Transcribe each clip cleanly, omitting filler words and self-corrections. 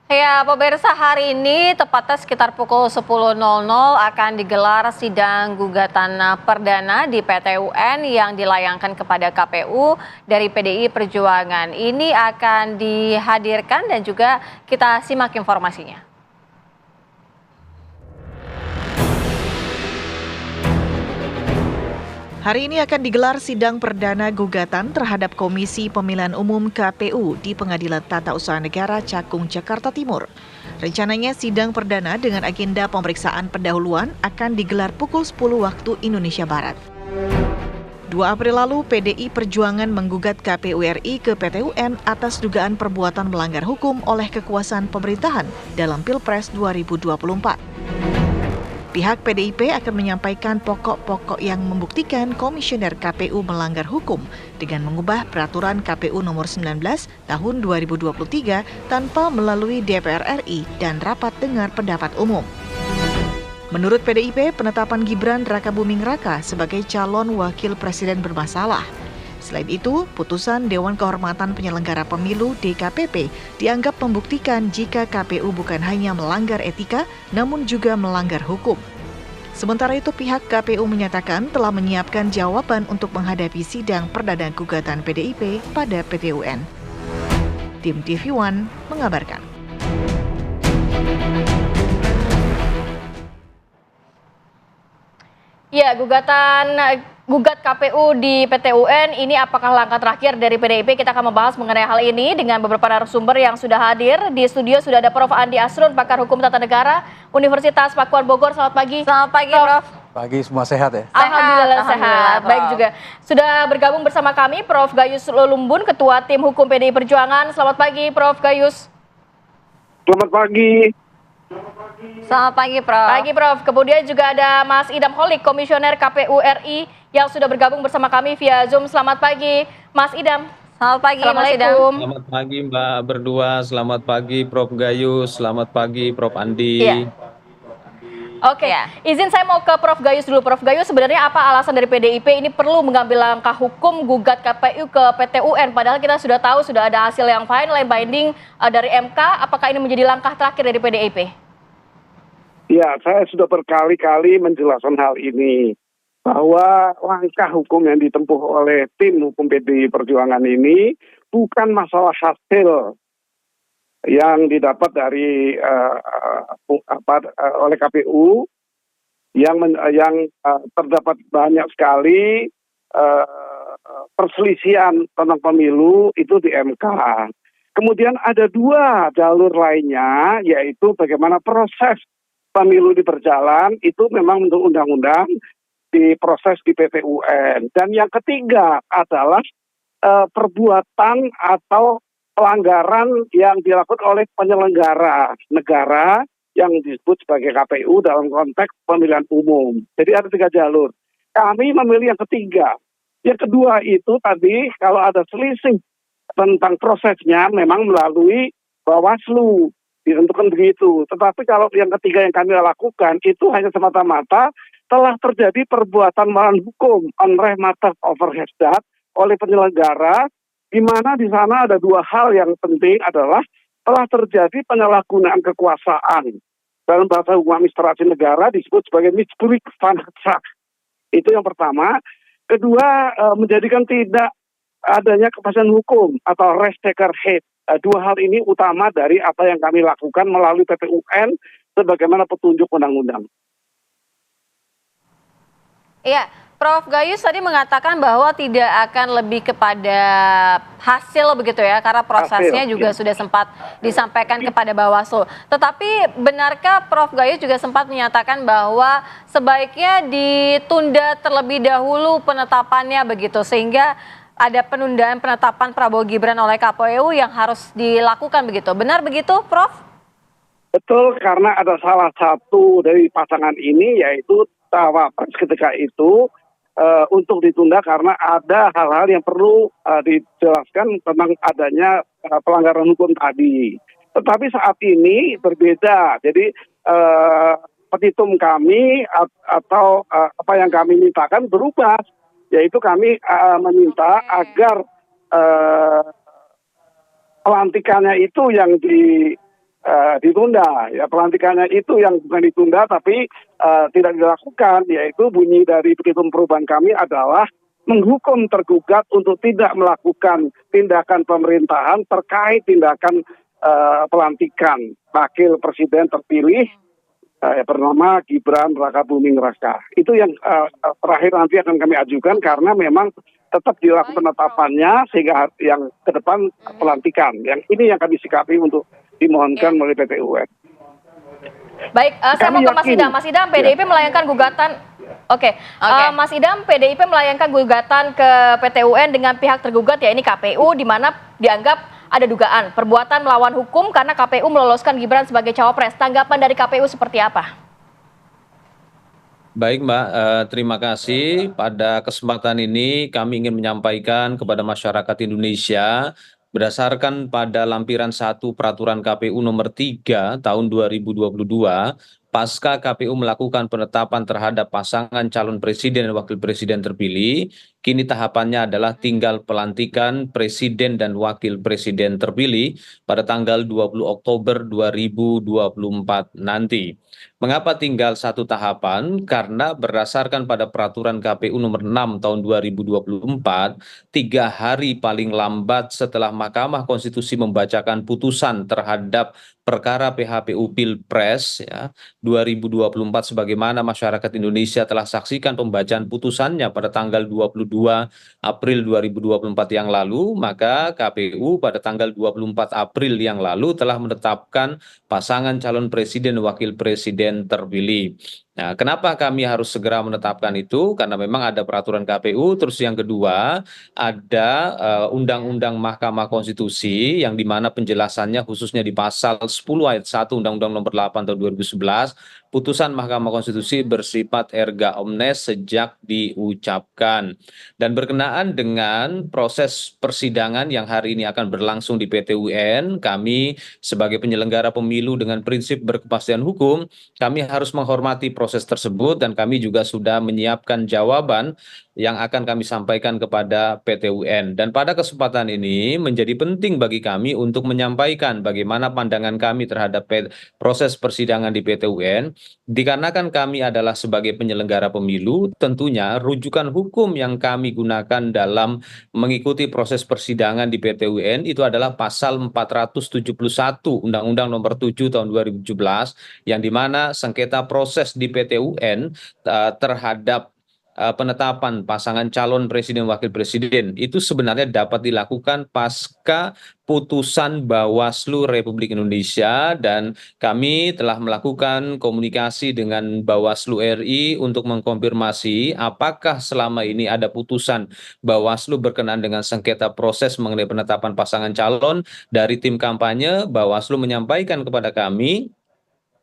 Ya, pemirsa, hari ini tepatnya sekitar pukul 10.00 akan digelar sidang gugatan perdana di PT UN yang dilayangkan kepada KPU dari PDI Perjuangan. Ini akan dihadirkan dan juga kita simak informasinya. Hari ini akan digelar sidang perdana gugatan terhadap Komisi Pemilihan Umum KPU di Pengadilan Tata Usaha Negara Cakung, Jakarta Timur. Rencananya sidang perdana dengan agenda pemeriksaan pendahuluan akan digelar pukul 10 waktu Indonesia Barat. 2 April lalu, PDI Perjuangan menggugat KPU RI ke PT UN atas dugaan perbuatan melanggar hukum oleh kekuasaan pemerintahan dalam Pilpres 2024. Pihak PDIP akan menyampaikan pokok-pokok yang membuktikan komisioner KPU melanggar hukum dengan mengubah peraturan KPU nomor 19 tahun 2023 tanpa melalui DPR RI dan rapat dengar pendapat umum. Menurut PDIP, penetapan Gibran Rakabuming Raka sebagai calon wakil presiden bermasalah. Selain itu, putusan Dewan Kehormatan Penyelenggara Pemilu DKPP dianggap membuktikan jika KPU bukan hanya melanggar etika, namun juga melanggar hukum. Sementara itu, pihak KPU menyatakan telah menyiapkan jawaban untuk menghadapi sidang perdana gugatan PDIP pada PT UN. Tim TV One mengabarkan. Ya, gugat KPU di PT UN ini apakah langkah terakhir dari PDIP? Kita akan membahas mengenai hal ini dengan beberapa narasumber yang sudah hadir. Di studio sudah ada Prof. Andi Asrun, pakar hukum tata negara, Universitas Pakuan Bogor. Selamat pagi. Selamat pagi, Prof. Pagi, semua sehat ya? Alhamdulillah sehat. Baik juga. Sudah bergabung bersama kami Prof. Gayus Lumbun, Ketua Tim Hukum PDI Perjuangan. Selamat pagi, Prof. Gayus. Selamat pagi. Selamat pagi, Prof. Pagi, Prof. Kemudian juga ada Mas Idam Holik, Komisioner KPU RI yang sudah bergabung bersama kami via Zoom. Selamat pagi, Mas Idam. Selamat pagi, Mas Idam. Selamat pagi, Mbak berdua. Selamat pagi, Prof. Gayus. Selamat pagi, Prof. Andi. Iya. Oke, izin saya mau ke Prof. Gayus dulu. Prof. Gayus, sebenarnya apa alasan dari PDIP ini perlu mengambil langkah hukum gugat KPU ke PT UN? Padahal kita sudah tahu sudah ada hasil yang final, yang binding dari MK. Apakah ini menjadi langkah terakhir dari PDIP? Ya, saya sudah berkali-kali menjelaskan hal ini. Bahwa langkah hukum yang ditempuh oleh tim hukum PDI Perjuangan ini bukan masalah hasil yang didapat dari oleh KPU yang terdapat banyak sekali perselisihan tentang pemilu itu di MK. Kemudian ada 2 jalur lainnya, yaitu bagaimana proses pemilu di berjalan itu memang menurut undang-undang diproses di PT UN. Dan yang ketiga adalah perbuatan atau pelanggaran yang dilakukan oleh penyelenggara negara yang disebut sebagai KPU dalam konteks pemilihan umum. Jadi ada 3 jalur. Kami memilih yang ketiga. Yang kedua itu tadi kalau ada selisih tentang prosesnya memang melalui Bawaslu ditentukan begitu. Tetapi kalau yang ketiga yang kami lakukan itu hanya semata-mata telah terjadi perbuatan melawan hukum on matter overhead oleh penyelenggara, di mana di sana ada 2 hal yang penting adalah telah terjadi penyalahgunaan kekuasaan. Dalam bahasa hukum administrasi negara disebut sebagai misbruik van Hatzak. Itu yang pertama. Kedua, menjadikan tidak adanya kepastian hukum atau rechtszekerheid. 2 hal ini utama dari apa yang kami lakukan melalui PT UN sebagaimana petunjuk undang-undang. Iya, Prof. Gayus tadi mengatakan bahwa tidak akan lebih kepada hasil begitu ya, karena prosesnya juga sudah sempat disampaikan kepada Bawaslu. Tetapi benarkah Prof. Gayus juga sempat menyatakan bahwa sebaiknya ditunda terlebih dahulu penetapannya begitu, sehingga ada penundaan penetapan Prabowo Gibran oleh KPU yang harus dilakukan begitu. Benar begitu, Prof? Betul, karena ada salah satu dari pasangan ini yaitu cawapres ketika itu untuk ditunda karena ada hal-hal yang perlu dijelaskan tentang adanya pelanggaran hukum tadi. Tetapi saat ini berbeda. Jadi petitum kami atau apa yang kami mintakan berubah, yaitu kami meminta agar pelantikannya itu yang ditunda. Ya, pelantikannya itu yang bukan ditunda tapi tidak dilakukan, yaitu bunyi dari petitum perubahan kami adalah menghukum tergugat untuk tidak melakukan tindakan pemerintahan terkait tindakan pelantikan wakil presiden terpilih bernama Gibran Rakabuming Raka. Itu yang terakhir nanti akan kami ajukan karena memang tetap dilakukan penetapannya sehingga yang ke depan pelantikan. Yang ini yang kami sikapi untuk dimohonkan melalui PT UN. Baik, saya mau ke Mas Idam. Mas Idam, PDIP melayangkan gugatan. Oke. Mas Idam, PDIP melayangkan gugatan ke PT UN dengan pihak tergugat, ya ini KPU, di mana dianggap ada dugaan perbuatan melawan hukum karena KPU meloloskan Gibran sebagai cawapres. Tanggapan dari KPU seperti apa? Baik Mbak, terima kasih. Pada kesempatan ini kami ingin menyampaikan kepada masyarakat Indonesia berdasarkan pada lampiran 1 Peraturan KPU nomor 3 tahun 2022, pasca KPU melakukan penetapan terhadap pasangan calon presiden dan wakil presiden terpilih, kini tahapannya adalah tinggal pelantikan presiden dan wakil presiden terpilih pada tanggal 20 Oktober 2024 nanti. Mengapa tinggal satu tahapan? Karena berdasarkan pada peraturan KPU nomor 6 tahun 2024, 3 hari paling lambat setelah Mahkamah Konstitusi membacakan putusan terhadap perkara PHPU Pilpres ya 2024, sebagaimana masyarakat Indonesia telah saksikan pembacaan putusannya pada tanggal 22 April 2024 yang lalu, maka KPU pada tanggal 24 April yang lalu telah menetapkan pasangan calon presiden dan wakil presiden terpilih. Nah, kenapa kami harus segera menetapkan itu? Karena memang ada peraturan KPU. Terus yang kedua, ada Undang-Undang Mahkamah Konstitusi yang dimana penjelasannya khususnya di pasal 10 ayat 1 Undang-Undang nomor 8 tahun 2011, putusan Mahkamah Konstitusi bersifat erga omnes sejak diucapkan. Dan berkenaan dengan proses persidangan yang hari ini akan berlangsung di PT UN, kami sebagai penyelenggara pemilu dengan prinsip berkepastian hukum, kami harus menghormati proses tersebut dan kami juga sudah menyiapkan jawaban yang akan kami sampaikan kepada PT UN. Dan pada kesempatan ini menjadi penting bagi kami untuk menyampaikan bagaimana pandangan kami terhadap proses persidangan di PT UN, dikarenakan kami adalah sebagai penyelenggara pemilu, tentunya rujukan hukum yang kami gunakan dalam mengikuti proses persidangan di PT UN itu adalah pasal 471 Undang-Undang nomor 7 tahun 2017, yang dimana sengketa proses di PT UN terhadap penetapan pasangan calon presiden wakil presiden itu sebenarnya dapat dilakukan pasca putusan Bawaslu Republik Indonesia, dan kami telah melakukan komunikasi dengan Bawaslu RI untuk mengkonfirmasi apakah selama ini ada putusan Bawaslu berkenaan dengan sengketa proses mengenai penetapan pasangan calon. Dari tim kampanye Bawaslu menyampaikan kepada kami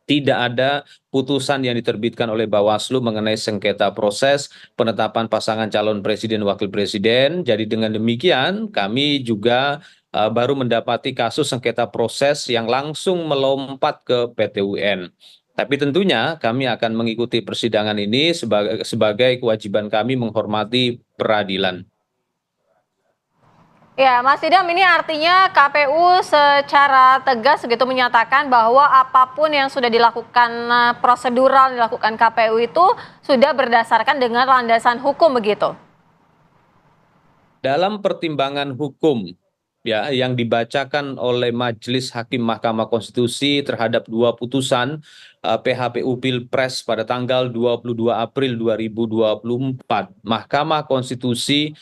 tidak ada putusan yang diterbitkan oleh Bawaslu mengenai sengketa proses penetapan pasangan calon presiden wakil presiden. Jadi dengan demikian kami juga baru mendapati kasus sengketa proses yang langsung melompat ke PT UN. Tapi tentunya kami akan mengikuti persidangan ini sebagai kewajiban kami menghormati peradilan. Ya, Mas Idam, ini artinya KPU secara tegas begitu menyatakan bahwa apapun yang sudah dilakukan prosedural dilakukan KPU itu sudah berdasarkan dengan landasan hukum begitu. Dalam pertimbangan hukum ya yang dibacakan oleh Majelis Hakim Mahkamah Konstitusi terhadap 2 putusan PHPU Pilpres pada tanggal 22 April 2024, Mahkamah Konstitusi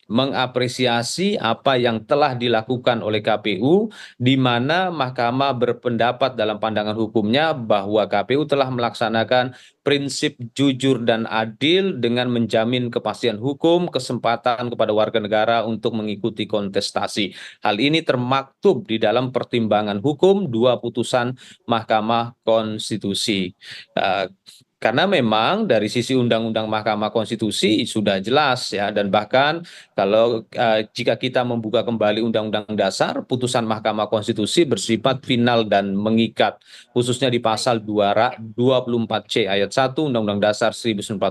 mengapresiasi apa yang telah dilakukan oleh KPU, di mana Mahkamah berpendapat dalam pandangan hukumnya bahwa KPU telah melaksanakan prinsip jujur dan adil dengan menjamin kepastian hukum, kesempatan kepada warga negara untuk mengikuti kontestasi. Hal ini termaktub di dalam pertimbangan hukum 2 putusan Mahkamah Konstitusi. Karena memang dari sisi Undang-Undang Mahkamah Konstitusi sudah jelas ya, dan bahkan kalau jika kita membuka kembali Undang-Undang Dasar, putusan Mahkamah Konstitusi bersifat final dan mengikat, khususnya di pasal 24C ayat 1 Undang-Undang Dasar 1945.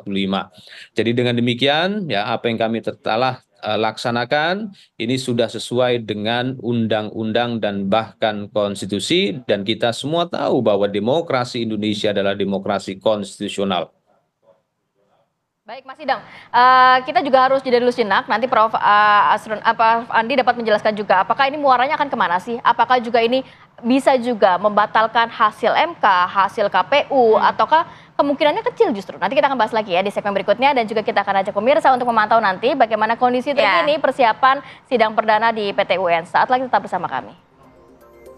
Jadi dengan demikian ya apa yang kami telah laksanakan ini sudah sesuai dengan undang-undang dan bahkan konstitusi, dan kita semua tahu bahwa demokrasi Indonesia adalah demokrasi konstitusional. Baik Mas Idang, kita juga harus jeda dulu sejenak. Nanti Prof. Andi dapat menjelaskan juga apakah ini muaranya akan kemana sih? Apakah juga ini bisa juga membatalkan hasil MK, hasil KPU, ataukah kemungkinannya kecil justru? Nanti kita akan bahas lagi ya di segmen berikutnya, dan juga kita akan ajak pemirsa untuk memantau nanti bagaimana kondisi terkini persiapan sidang perdana di PT UN. Saat lagi tetap bersama kami.